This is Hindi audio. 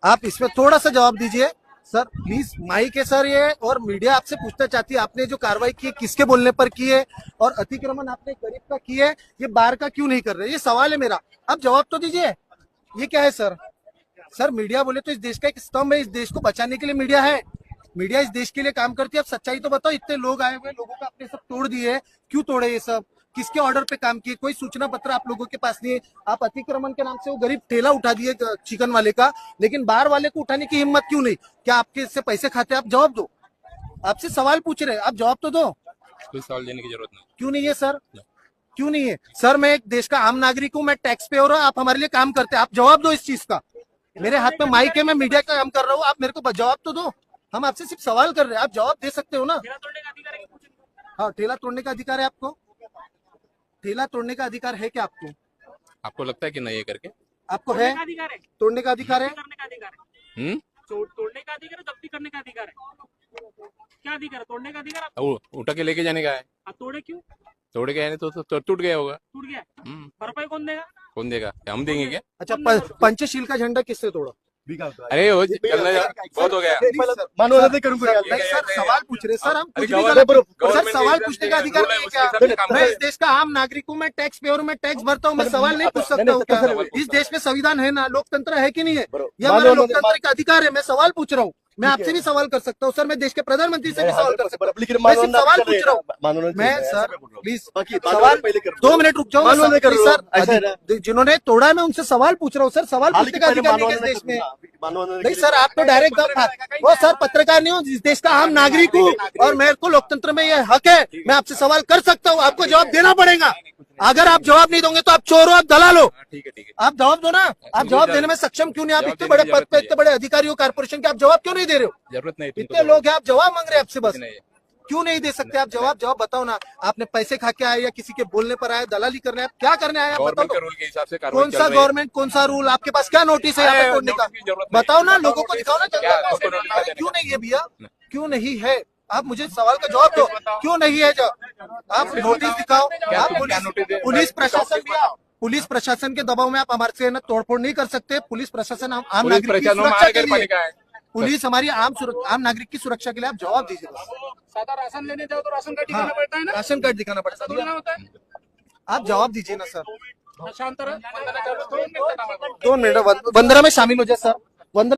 आप इसमें थोड़ा सा जवाब दीजिए सर प्लीज। माइक है सर ये, और मीडिया आपसे पूछना चाहती है आपने जो कार्रवाई की है किसके बोलने पर की है, और अतिक्रमण आपने गरीब का की है, ये बाहर का क्यों नहीं कर रहे? ये सवाल है मेरा, आप जवाब तो दीजिए। ये क्या है सर? सर मीडिया बोले तो इस देश का एक स्तंभ है, इस देश को बचाने के लिए मीडिया है। मीडिया इस देश के लिए काम करती है। अब सच्चाई तो बताओ, इतने लोग आए हुए, लोगों का आपने सब तोड़ दिए, क्यों तोड़े ये सब? किसके ऑर्डर पे काम किए? कोई सूचना पत्र आप लोगों के पास नहीं है। आप अतिक्रमण के नाम से वो गरीब ठेला उठा दिए चिकन वाले का, लेकिन बाहर वाले को उठाने की हिम्मत क्यों नहीं? क्या आपके इससे पैसे खाते? आप जवाब दो। आपसे सवाल पूछ रहे हैं, आप जवाब तो दो। कोई सवाल देने की जरूरत नहीं। क्यों नहीं है सर? क्यों नहीं है सर? मैं एक देश का आम नागरिक हूँ, मैं टैक्स पे हो रहा हूँ, आप हमारे लिए काम करते हैं, आप जवाब दो इस चीज का। मेरे हाथ में माइक है, मैं मीडिया का काम कर रहा हूँ, आप मेरे को जवाब तो दो। हम आपसे सिर्फ सवाल कर रहे हैं, आप जवाब दे सकते हो ना? हाँ, ठेला तोड़ने का अधिकार है आपको? ठेला तोड़ने का अधिकार है क्या आपको? आपको लगता है कि नहीं है करके? आपको है? तोड़ने का अधिकार है? तोड़ने का अधिकार है, जब्ती करने का अधिकार है। क्या अधिकार है? तोड़ने का अधिकार है। उठा के लेके जाने का है। आप तोड़े क्यों? तोड़ गया है तो टूट गया होगा। टूट गया। भरपाई कौन देगा? कौन देगा? हम देंगे क्या? अच्छा, पंचशील का झंडा किससे तोड़ा? अरे वो बहुत हो गया। नहीं सर, सवाल पूछ रहे सर, हम कुछ भी सर सवाल पूछने का अधिकार नहीं है क्या? मैं इस देश का आम नागरिक हूँ, मैं टैक्स पेयर हूँ, मैं टैक्स भरता हूँ, मैं सवाल नहीं पूछ सकता हूँ क्या? इस देश में संविधान है ना, लोकतंत्र है कि नहीं है? ये हमारा लोकतंत्र का अधिकार है। मैं सवाल पूछ रहा हूँ, मैं आपसे भी सवाल कर सकता हूँ सर, मैं देश के प्रधानमंत्री से भी सवाल कर सकता हूँ, मैं सिर्फ सवाल पूछ रहा हूँ। मैं सर प्लीज सवाल 2 मिनट रुक जाओ सर। जिन्होंने तोड़ा है मैं उनसे सवाल पूछ रहा हूँ सर, सवाल पूछने का अधिकार नहीं है इस देश में। नहीं सर, आप तो डायरेक्ट वो सर पत्रकार नहीं हो, इस देश का आम नागरिक हूँ और मेरे को लोकतंत्र में ये हक है, मैं आपसे सवाल कर सकता हूँ, आपको जवाब देना पड़ेगा। अगर आप जवाब नहीं दोगे तो आप चोर हो, आप दलाल हो। ठीक है। आप जवाब दो ना, आप जवाब देने में सक्षम क्यों नहीं? आप इतने बड़े पद पे, इतने बड़े अधिकारी हो कारपोरेशन के, आप जवाब क्यों नहीं दे रहे हो? जरूरत नहीं। इतने लोग हैं, आप जवाब मांग रहे हैं आपसे, बस क्यों नहीं दे सकते आप जवाब? जवाब बताओ ना, आपने पैसे खा के आए या किसी के बोलने पर आए, दलाली करने आए, क्या करने आए? बताओ तो। रूल के हिसाब से कौन सा गवर्नमेंट, कौन सा रूल? आपके पास क्या नोटिस है यहाँ पे तोड़ने का? बताओ ना, लोगों को दिखाओ ना जनता को। अरे क्यों नहीं है भैया, क्यों नहीं है? आप मुझे सवाल का जवाब दो, क्यों नहीं है? आप नोटिस दिखाओ। आप पुलिस प्रशासन भी, पुलिस प्रशासन के दबाव में आप हमारे से तोड़फोड़ नहीं कर सकते। पुलिस प्रशासन आम नागरिक की सुरक्षा के लिए, पुलिस हमारी आम नागरिक की सुरक्षा के लिए, आप जवाब दीजिए बस। सादा राशन लेने जाओ तो राशन कार्ड दिखाना पड़ता है ना? राशन कार्ड दिखाना पड़ता है, आप जवाब दीजिए ना सर। शांत रहो। 2 मिनट, वंदना में शामिल हो जाए सर। वंदना